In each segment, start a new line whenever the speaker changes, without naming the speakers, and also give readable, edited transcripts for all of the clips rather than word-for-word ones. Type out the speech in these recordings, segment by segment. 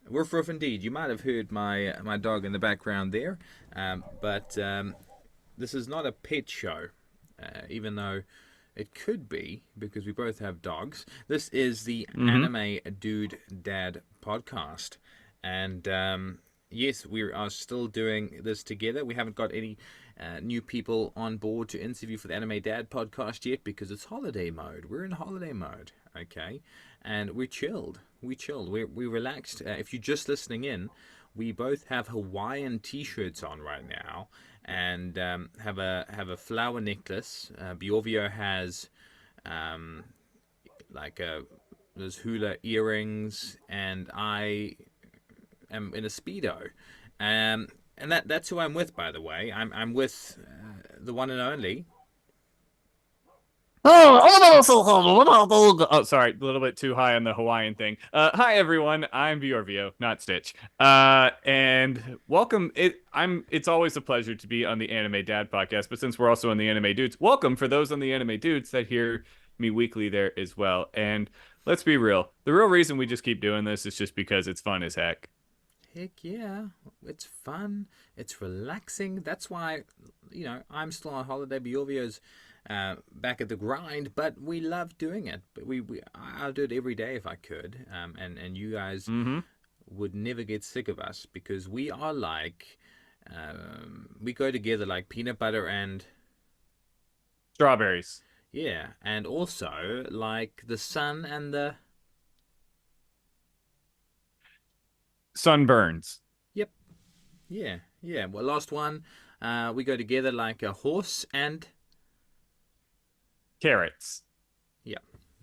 Woof woof indeed. You might have heard my dog in the background there, but this is not a pet show, even though it could be because we both have dogs. This is the
Mm-hmm.
Anime Dude Dad podcast, and yes, we are still doing this together. We haven't got any new people on board to interview for the Anime Dad podcast yet because it's holiday mode. We're in holiday mode, okay, and we're chilled. We chilled. We relaxed. If you're just listening in, we both have Hawaiian T-shirts on right now, and have a flower necklace. Bjorvio has um, like those hula earrings, and I am in a speedo. And that's who I'm with, by the way. I'm with the one and only.
Oh, sorry, a little bit too high on the Hawaiian thing. Hi everyone, I'm Bjorvio, not Stitch. And welcome. It's always a pleasure to be on the Anime Dad podcast, but since we're also on the Anime Dudes, welcome for those on the Anime Dudes that hear me weekly there as well. And let's be real, the real reason we just keep doing this is just because it's fun as heck.
Heck yeah, it's fun. It's relaxing. That's why, I'm still on holiday. Bjorvio's back at the grind, but we love doing it. But I'll do it every day if I could. And you guys
Mm-hmm.
would never get sick of us because we are like, we go together like peanut butter and,
Strawberries,
yeah, and also like the sun and the,
sunburns,
yep, yeah, yeah. Well, last one, we go together like a horse and,
carrots.
yeah,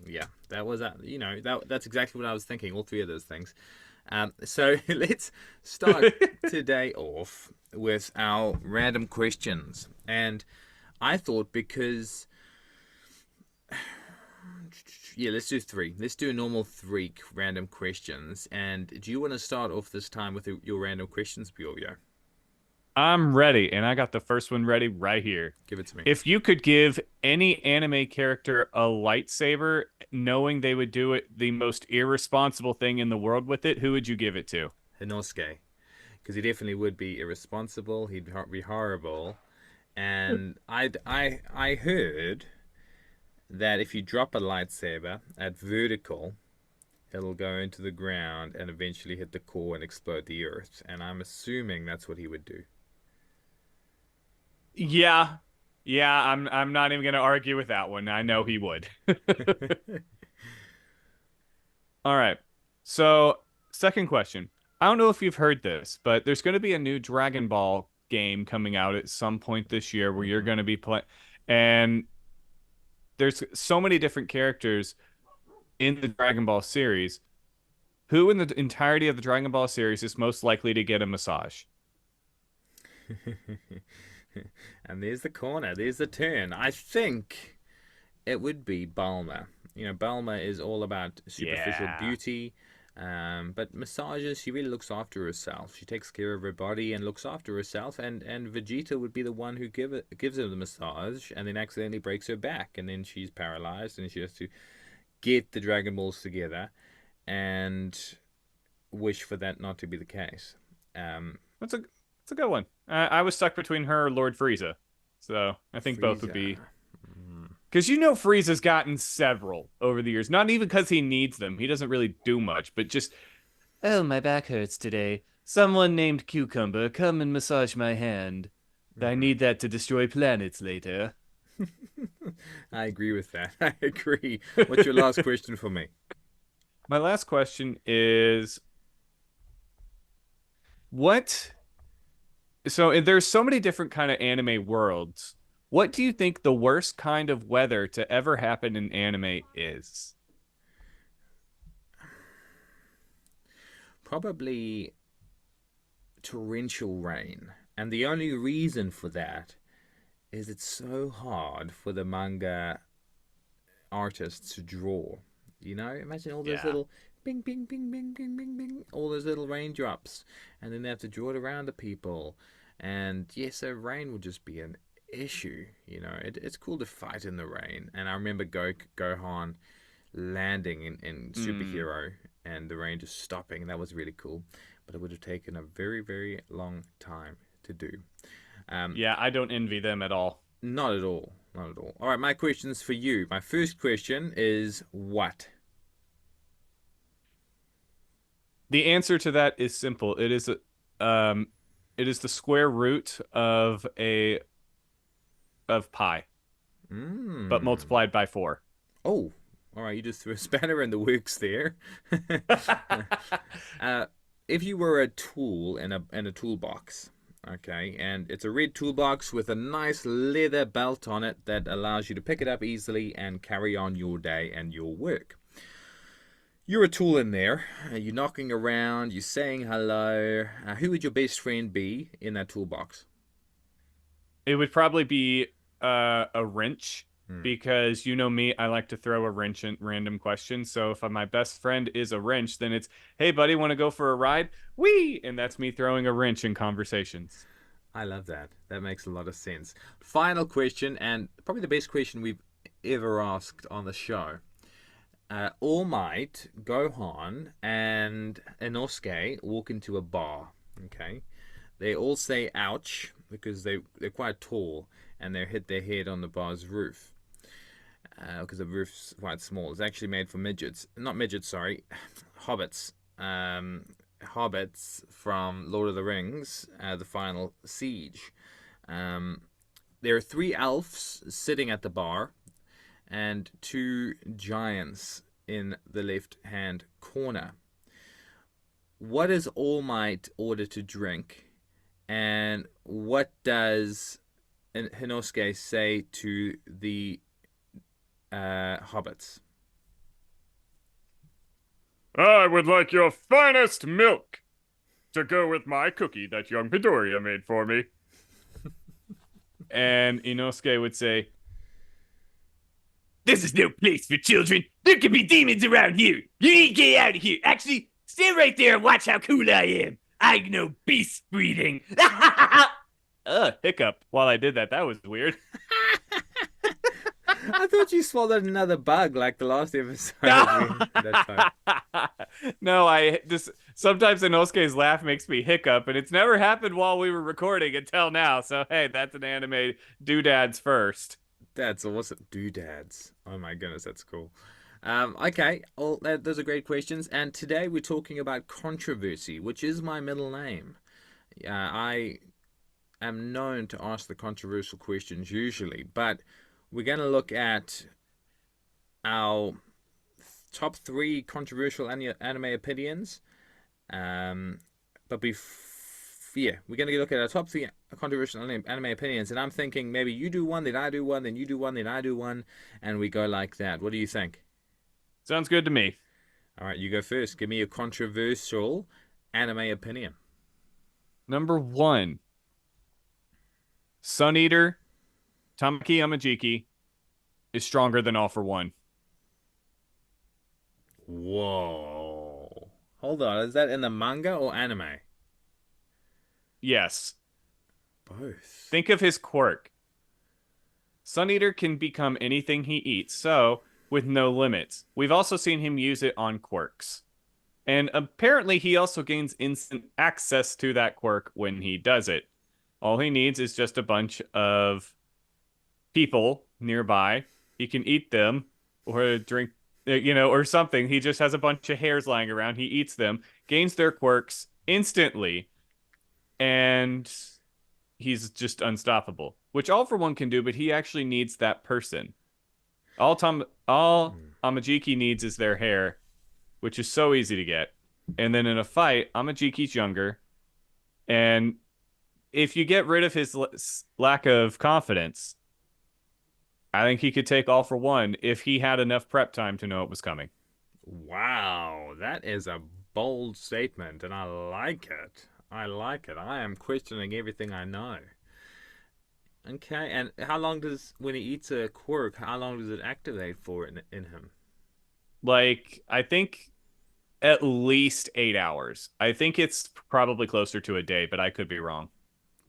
yeah. That was that's exactly what I was thinking. All three of those things. So let's start today off with our random questions. And I thought because, yeah, let's do three. Let's do a normal three random questions. And do you want to start off this time with your random questions, Bjorvio?
I'm ready, and I got the first one ready right here.
Give it to me.
If you could give any anime character a lightsaber, knowing they would do it the most irresponsible thing in the world with it, who would you give it to?
Hinosuke. Because he definitely would be irresponsible. He'd be horrible. And I heard that if you drop a lightsaber at vertical, it'll go into the ground and eventually hit the core and explode the earth. And I'm assuming that's what he would do.
Yeah. Yeah, I'm not even gonna argue with that one. I know he would. All right. So, second question. I don't know if you've heard this, but there's going to be a new Dragon Ball game coming out at some point this year where you're
Mm-hmm.
going to be playing, and there's so many different characters in the Dragon Ball series. Who in the entirety of the Dragon Ball series is most likely to get a massage?
And there's the corner. There's the turn. I think it would be Balma. Balma is all about superficial
Yeah.
beauty, but massages, she really looks after herself. She takes care of her body and looks after herself. And Vegeta would be the one who gives her the massage and then accidentally breaks her back. And then she's paralyzed and she has to get the Dragon Balls together and wish for that not to be the case. Um,
That's a good one. I was stuck between her or Lord Frieza, so I think both would be
Frieza. Mm.
because Frieza's gotten several over the years. Not even because he needs them; he doesn't really do much, but just oh, my back hurts today. Someone named Cucumber, come and massage my hand. I
Mm-hmm.
need that to destroy planets later.
I agree with that. I agree. What's your last question for me?
My last question is what so there's so many different kind of anime worlds. What do you think the worst kind of weather to ever happen in anime is?
Probably torrential rain. And the only reason for that is it's so hard for the manga artists to draw. Imagine all those
Yeah.
little bing, bing, bing, bing, bing, bing, bing, all those little raindrops. And then they have to draw it around the people. And yes, so rain would just be an issue. It's cool to fight in the rain. And I remember Gohan landing in
Hmm.
Superhero and the rain just stopping. That was really cool, but it would have taken a very, very long time to do.
Yeah, I don't envy them at all.
Not at all. Not at all. All right, my question's for you. My first question is what?
The answer to that is simple. Um, it is the square root of pi, but
Mmm.
multiplied by 4.
Oh, all right. You just threw a spanner in the works there. uh, if you were a tool in a toolbox, okay, and it's a red toolbox with a nice leather belt on it that allows you to pick it up easily and carry on your day and your work. You're a tool in there. You're knocking around. You're saying hello. Who would your best friend be in that toolbox?
It would probably be a wrench
Hmm.
because you know me, I like to throw a wrench in random questions. So if my best friend is a wrench, then it's, hey buddy, want to go for a ride? Wee! And that's me throwing a wrench in conversations.
I love that. That makes a lot of sense. Final question, and probably the best question we've ever asked on the show. All Might, Gohan, and Inosuke walk into a bar. Okay, they all say "ouch" because they're quite tall and they hit their head on the bar's roof because the roof's quite small. It's actually made for midgets, not midgets, sorry, hobbits. Hobbits from Lord of the Rings, the final siege. Um, there are three elves sitting at the bar and two giants in the left hand corner. What does All Might order to drink? And what does Hinosuke say to the hobbits?
I would like your finest milk to go with my cookie that young Midoriya made for me. And Inosuke would say, this is no place for children. There could be demons around here. You need to get out of here. Actually, stay right there and watch how cool I am. I know beast breeding. Hiccup while I did that. That was weird.
I thought you swallowed another bug like the last episode that time.
No, I just sometimes Inosuke's laugh makes me hiccup, and it's never happened while we were recording until now. So hey, that's an anime doodads first.
That's awesome. Doodads. Oh my goodness, that's cool. Okay, those are great questions. And today we're talking about controversy, which is my middle name. I am known to ask the controversial questions usually, but we're going to look at our top three controversial anime opinions. But yeah, we're going to look at our top three controversial anime opinions, and I'm thinking maybe you do one, then I do one, then you do one, then I do one, and we go like that. What do you think?
Sounds good to me.
All right, you go first. Give me a controversial anime opinion.
Number 1, Sun Eater Tamaki Yamajiki is stronger than All for One.
Whoa. Hold on, is that in the manga or anime?
Yes.
Both.
Think of his quirk. Sun Eater can become anything he eats, so with no limits. We've also seen him use it on quirks. And apparently he also gains instant access to that quirk when he does it. All he needs is just a bunch of people nearby. He can eat them or drink, or something. He just has a bunch of hairs lying around. He eats them, gains their quirks instantly, and he's just unstoppable. Which All for One can do, but he actually needs that person. All Amajiki needs is their hair, which is so easy to get. And then in a fight, Amajiki's younger, and if you get rid of his lack of confidence, I think he could take All for One if he had enough prep time to know it was coming.
Wow, that is a bold statement, and I like it. I like it. I am questioning everything I know. Okay, and how long does, when he eats a quirk, how long does it activate for in him?
Like, I think at least 8 hours. I think it's probably closer to a day, but I could be wrong.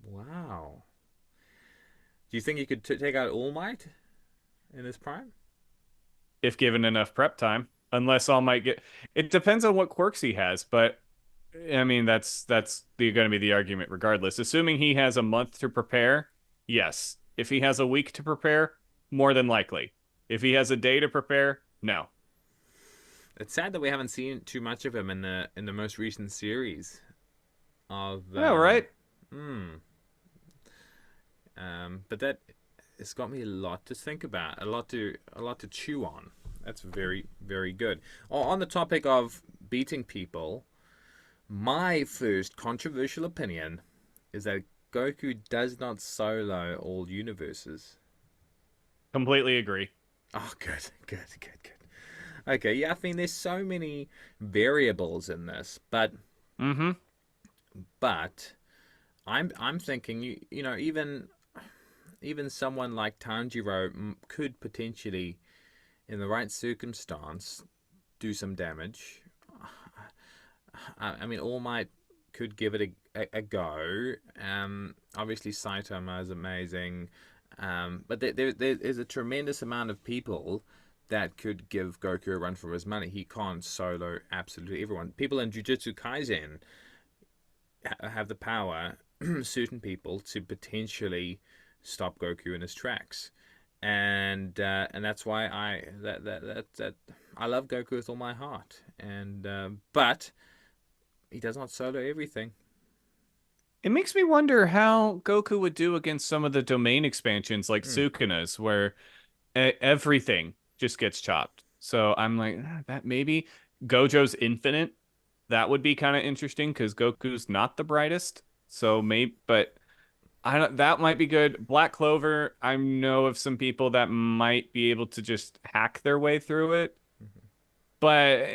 Wow. Do you think he could take out All Might in his prime?
If given enough prep time. unless All Might get. It depends on what quirks he has, but I mean that's going to be the argument regardless. Assuming he has a month to prepare, yes. If he has a week to prepare, more than likely. If he has a day to prepare, no.
It's sad that we haven't seen too much of him in the most recent series of
All right.
hmm. But that it's got me a lot to think about, a lot to chew on. That's very very good. On the topic of beating people, my first controversial opinion is that Goku does not solo all universes.
Completely agree.
Oh, good, good, good, good. Okay, yeah, I mean, there's so many variables in this,
Mm-hmm.
but I'm thinking you know even someone like Tanjiro could potentially, in the right circumstance, do some damage. I mean, All Might could give it a go. Obviously, Saitama is amazing, but there's a tremendous amount of people that could give Goku a run for his money. He can't solo absolutely everyone. People in Jujutsu Kaisen have the power, certain people, to potentially stop Goku in his tracks, and that's why I love Goku with all my heart. And but he does not solo everything.
It makes me wonder how Goku would do against some of the domain expansions like
Mm,
Sukuna's, where everything just gets chopped. So I'm like, that maybe Gojo's infinite. That would be kind of interesting because Goku's not the brightest. So maybe, but I don't, that might be good. Black Clover, I know of some people that might be able to just hack their way through it. But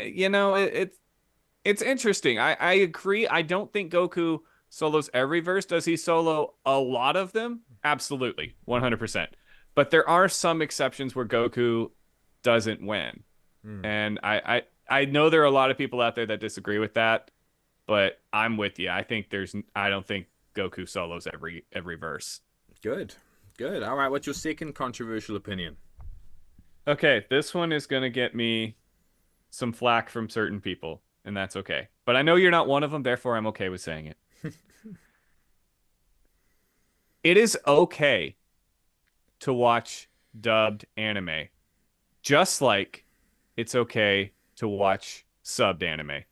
it's interesting. I agree. I don't think Goku solos every verse. Does he solo a lot of them? Absolutely, 100%. But there are some exceptions where Goku doesn't win.
mm.
And I know there are a lot of people out there that disagree with that, but I'm with you. I don't think Goku solos every verse.
Good, good. All right, what's your second controversial opinion?
Okay, this one is going to get me some flack from certain people, and that's okay. But I know you're not one of them, therefore I'm okay with saying it. It is okay to watch dubbed anime, just like it's okay to watch subbed anime.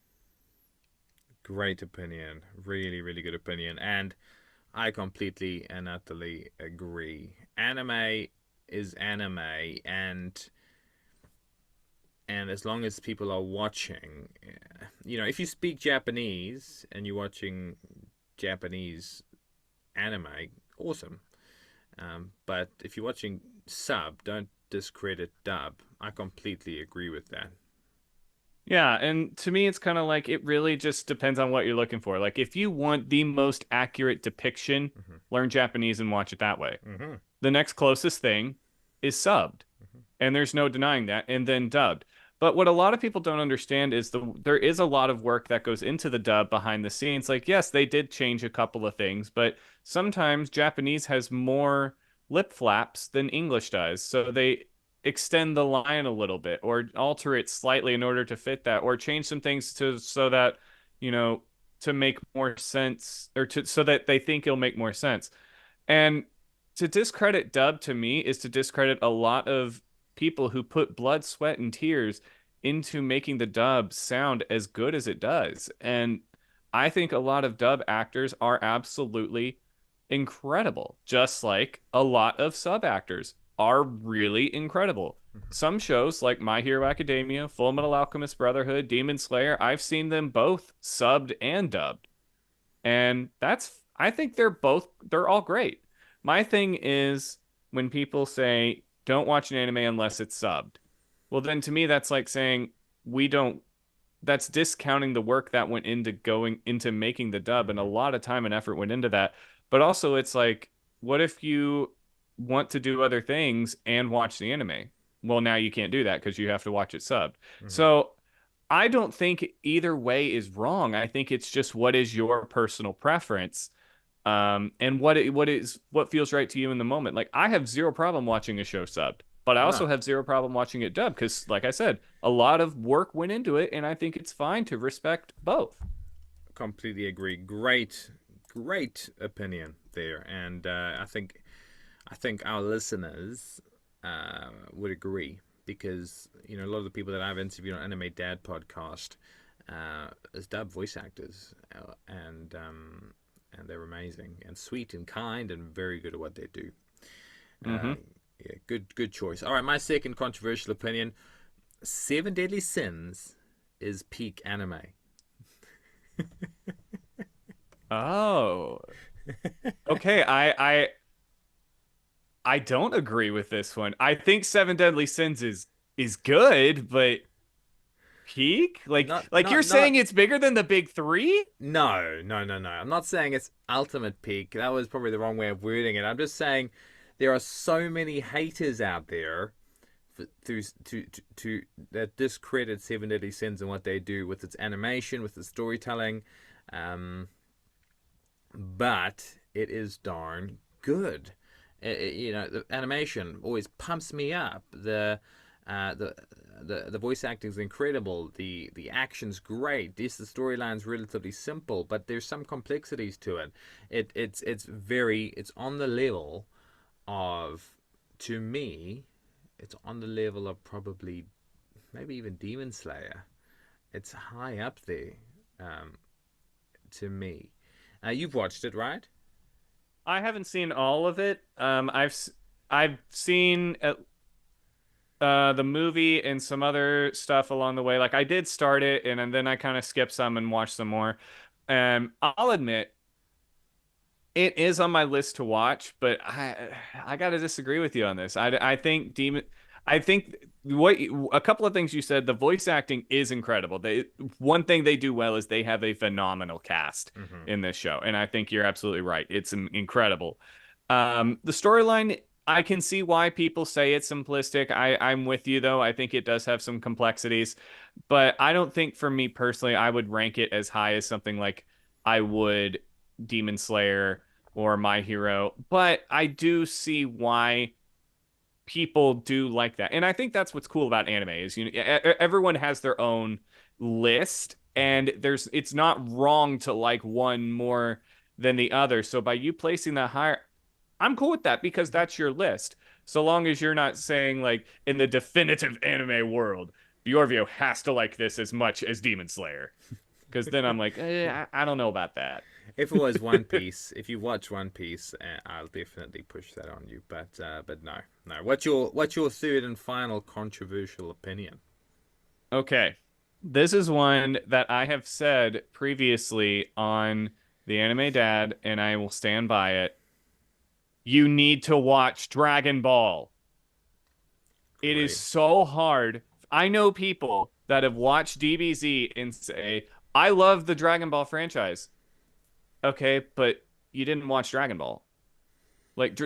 Great opinion. Really, really good opinion. And I completely and utterly agree. Anime is anime, and as long as people are watching, you know, if you speak Japanese and you're watching Japanese anime, awesome. But if you're watching sub, don't discredit dub. I completely agree with that.
Yeah, and to me, it's kind of like it really just depends on what you're looking for. Like, if you want the most accurate depiction,
Mm-hmm.
learn Japanese and watch it that way.
Mm-hmm.
The next closest thing is subbed, and there's no denying that, and then dubbed. But what a lot of people don't understand is there is a lot of work that goes into the dub behind the scenes. Like, yes, they did change a couple of things, but sometimes Japanese has more lip flaps than English does. So they extend the line a little bit or alter it slightly in order to fit that or change some things to so that, you know, to make more sense or to so that they think it'll make more sense. And to discredit dub to me is to discredit a lot of people who put blood, sweat, and tears into making the dub sound as good as it does. And I think a lot of dub actors are absolutely incredible, just like a lot of sub actors are really incredible. Some shows like My Hero Academia, Full Metal Alchemist Brotherhood, Demon Slayer, I've seen them both subbed and dubbed. And I think they're all great. My thing is when people say don't watch an anime unless it's subbed. Well, then to me that's like saying we don't that's discounting the work that went into going into making the dub, and a
Mm-hmm.
lot of time and effort went into that. But also it's like, what if you want to do other things and watch the anime? Well, now you can't do that because you have to watch it subbed.
Mm-hmm.
So I don't think either way is wrong. I think it's just what is your personal preference, and what feels right to you in the moment. Like I have zero problem watching a show subbed. But I
No,
also have zero problem watching it dubbed because, like I said, a lot of work went into it, and I think it's fine to respect both.
completely agree. Great opinion there, and I think our listeners would agree because a lot of the people that I've interviewed on Anime Dad podcast is dub voice actors, and they're amazing and sweet and kind and very good at what they do. Uh,
Mm-hmm.
yeah, good choice. All right, my second controversial opinion: Seven Deadly Sins is peak anime.
Oh, okay. I don't agree with this one. I think Seven Deadly Sins is good, but peak?
Not
Like you're
not not
saying it's bigger than the big three?
No. I'm not saying it's ultimate peak. That was probably the wrong way of wording it. I'm just saying there are so many haters out there to that discredit Seven Deadly Sins and what they do with its animation, with its storytelling. Um, but it is darn good. The animation always pumps me up. Uh, the the voice acting is incredible. The action's great. This the storyline's relatively simple, but there's some complexities to it. It's on the level of, to me, it's on the level of probably maybe even Demon Slayer. It's high up there, um, to me. You've watched it, right?
I haven't seen all of it. I've seen the movie and some other stuff along the way. Like I did start it, and then I kind of skipped some and watched some more. I'll admit it is on my list to watch, but I got to disagree with you on this. I think Demon. I think what a couple of things you said. The voice acting is incredible. One thing they do well is they have a phenomenal cast
Mm-hmm.
in this show, and I think you're absolutely right. It's incredible. The storyline, I can see why people say it's simplistic. I'm with you though. I think it does have some complexities, but I don't think for me personally, I would rank it as high as something like I would Demon Slayer or My Hero. But I do see why people do like that. And I think that's what's cool about anime is everyone has their own list and it's not wrong to like one more than the other. So by you placing that higher, I'm cool with that because that's your list. So long as you're not saying like in the definitive anime world, Bjorvio has to like this as much as Demon Slayer. Because then I'm like, I don't know about that.
If it was One Piece, if you watch One Piece, I'll definitely push that on you. But no, no. What's your third and final controversial opinion?
Okay. This is one that I have said previously on the Anime Dad, and I will stand by it. You need to watch Dragon Ball. It is
Great.
so hard. I know people that have watched DBZ and say, I love the Dragon Ball franchise. Okay, but you didn't watch Dragon Ball. Like,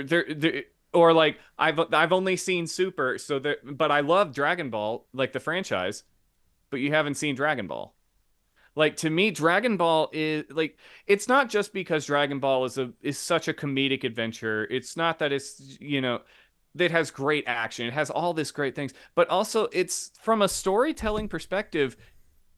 or like, I've only seen Super, but I love Dragon Ball, like the franchise, but you haven't seen Dragon Ball. Like to me, Dragon Ball is like it's not just because Dragon Ball is such a comedic adventure. It's not that it has great action. It has all this great things, but also it's from a storytelling perspective,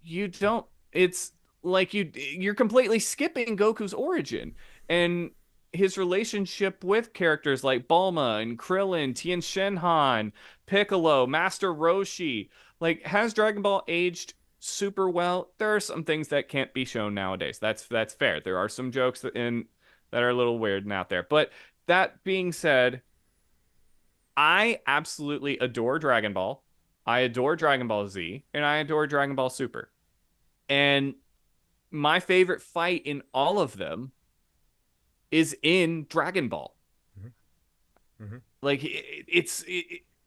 you don't it's like you're completely skipping Goku's origin and his relationship with characters like Bulma and Krillin, Tien Shinhan, Piccolo, Master Roshi. Like has Dragon Ball aged super well? There are some things that can't be shown nowadays. That's fair. There are some jokes that are a little weird and out there. But that being said, I absolutely adore Dragon Ball. I adore Dragon Ball Z and I adore Dragon Ball Super. And my favorite fight in all of them is in Dragon Ball.
Mm-hmm. Mm-hmm.
Like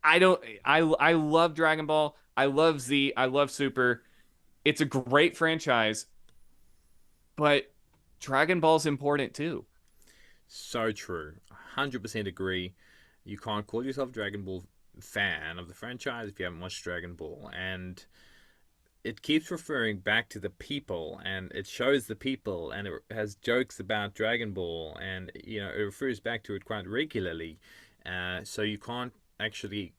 I don't I love Dragon Ball. I love Z. I love Super. It's a great franchise, but Dragon Ball's important too.
So true. 100% agree. You can't call yourself a Dragon Ball fan of the franchise if you haven't watched Dragon Ball. And it keeps referring back to the people, and it shows the people, and it has jokes about Dragon Ball, and it refers back to it quite regularly. So you can't actually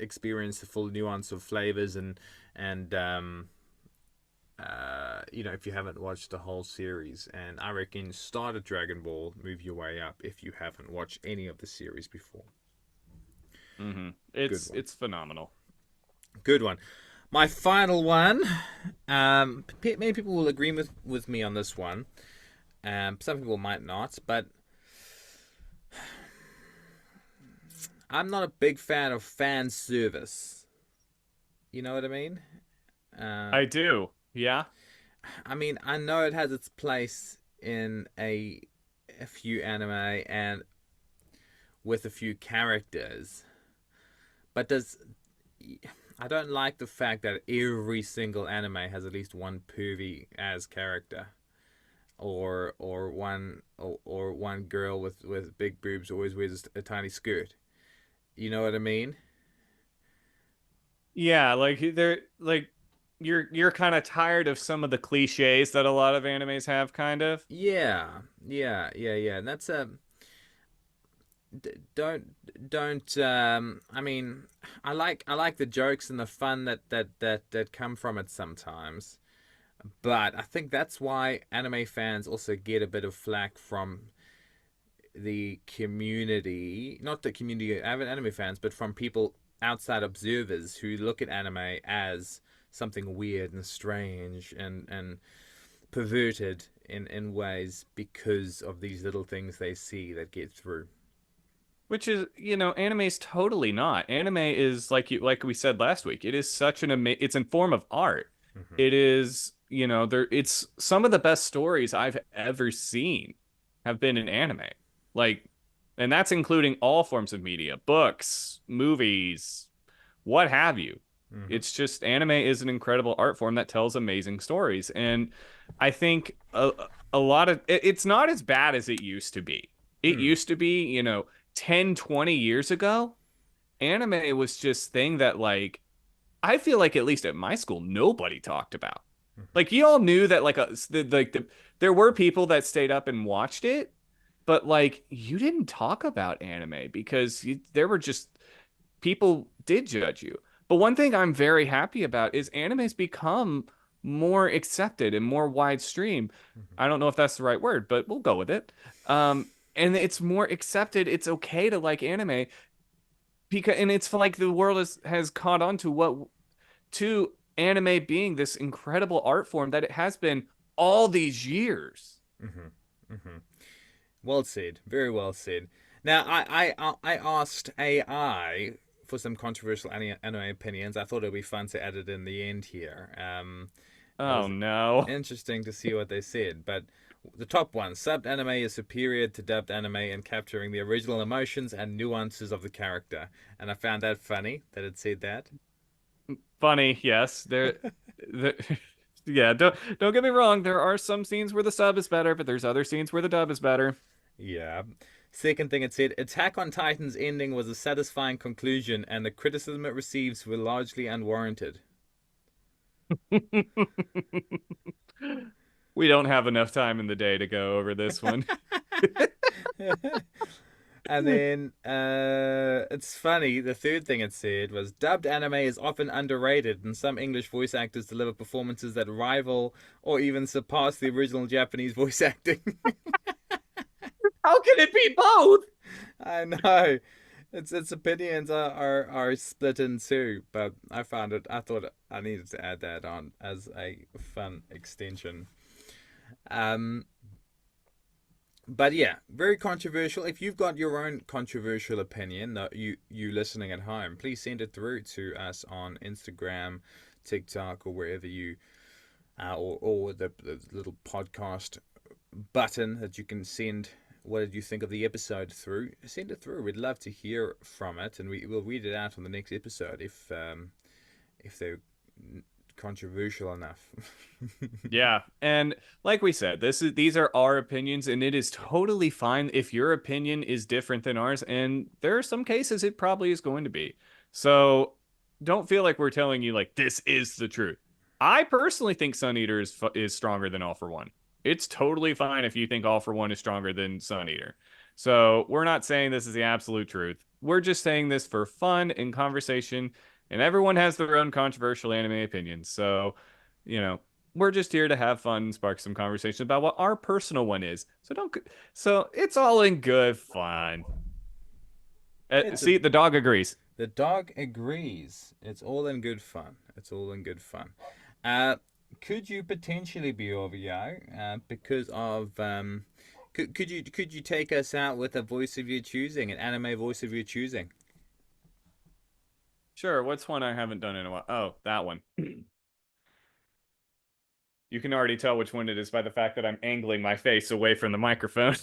experience the full nuance of flavors and if you haven't watched the whole series. And I reckon start at Dragon Ball, move your way up if you haven't watched any of the series before. Good one.
It's phenomenal.
Good one. My final one. Many people will agree with me on this one. Some people might not, but I'm not a big fan of fan service. You know what I mean?
I do. Yeah.
I mean, I know it has its place in a few anime and with a few characters, but I don't like the fact that every single anime has at least one pervy as character, or one girl with big boobs always wears a tiny skirt. You know what I mean?
Yeah, like they're like you're kind of tired of some of the cliches that a lot of animes have, kind of.
Yeah. And that's a don't. I mean, I like the jokes and the fun that come from it sometimes. But I think that's why anime fans also get a bit of flack from the community, not the community of anime fans, but from people outside observers who look at anime as something weird and strange and perverted in ways because of these little things they see that get through.
Which is, anime's totally not. Anime is like we said last week. It is such it's a form of art.
Mm-hmm.
It is, it's some of the best stories I've ever seen have been in anime. Like, and that's including all forms of media, books, movies, what have you.
Mm-hmm.
It's just anime is an incredible art form that tells amazing stories. And I think a lot of it's not as bad as it used to be. It
Mm.
used to be, 10, 20 years ago, anime was just thing that like I feel like at least at my school nobody talked about.
Mm-hmm.
Like you all knew that there were people that stayed up and watched it, but like you didn't talk about anime because there were just people did judge you. But one thing I'm very happy about is anime's become more accepted and more widestream.
Mm-hmm.
I don't know if that's the right word, but we'll go with it. And it's more accepted. It's okay to like anime because, and it's like the world has caught on to anime being this incredible art form that it has been all these years.
Mm-hmm. Mm-hmm. Well said. Very well said. Now, I asked AI for some controversial anime opinions. I thought it would be fun to add it in the end here. It
Oh
was
no.
interesting to see what they said. But the top one, subbed anime is superior to dubbed anime in capturing the original emotions and nuances of the character. And I found that funny that it said that.
Funny, yes. There yeah, don't get me wrong, there are some scenes where the sub is better, but there's other scenes where the dub is better.
Yeah. Second thing it said, Attack on Titan's ending was a satisfying conclusion, and the criticism it receives were largely unwarranted.
We don't have enough time in the day to go over this one.
And then it's funny. The third thing it said was dubbed anime is often underrated, and some English voice actors deliver performances that rival or even surpass the original Japanese voice acting.
How can it be both?
I know. Its opinions are split in two, but I found it. I thought I needed to add that on as a fun extension. Um, but yeah, very controversial. If you've got your own controversial opinion, that you listening at home, please send it through to us on Instagram, TikTok, or wherever you, or the little podcast button that you can send. What did you think of the episode through? Send it through. We'd love to hear from it, and we'll read it out on the next episode if they're controversial enough.
Yeah, and like we said, these are our opinions, and it is totally fine if your opinion is different than ours, and there are some cases it probably is going to be. So don't feel like we're telling you like this is the truth. I personally think Sun Eater is stronger than All for One. It's totally fine if you think All for One is stronger than Sun Eater. So we're not saying this is the absolute truth. we're just saying this for fun and conversation, and everyone has their own controversial anime opinions. So, you know, we're just here to have fun and spark some conversation about what our personal one is. So don't. So it's all in good fun.
It's a
See, the dog agrees.
The dog agrees. It's all in good fun. It's all in good fun. Uh, could you potentially be Bjorvio, because of could you take us out with a voice of your choosing, an anime voice of your choosing?
Sure. What's one I haven't done in a while? Oh, that one. You can already tell which one it is by the fact that I'm angling my face away from the microphone.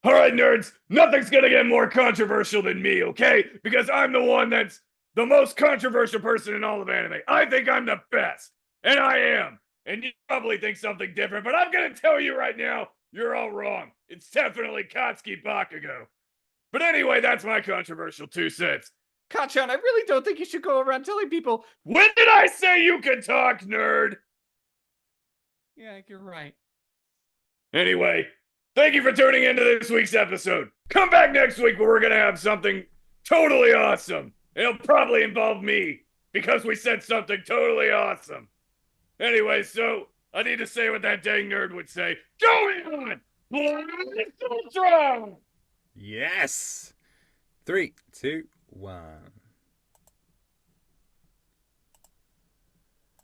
All right, nerds, nothing's gonna get more controversial than me, okay? Because I'm the one that's the most controversial person in all of anime. I think I'm the best, and I am. And you probably think something different, but I'm gonna tell you right now, you're all wrong. It's definitely Katsuki Bakugo. But anyway, that's my controversial 2 cents. Kachan, I really don't think you should go around telling people, when did I say you can talk, nerd? Yeah, you're right. Anyway, thank you for tuning into this week's episode. Come back next week where we're going to have something totally awesome. It'll probably involve me because we said something totally awesome. Anyway, so I need to say what that dang nerd would say. Going on!
Yes. 3, 2, 1.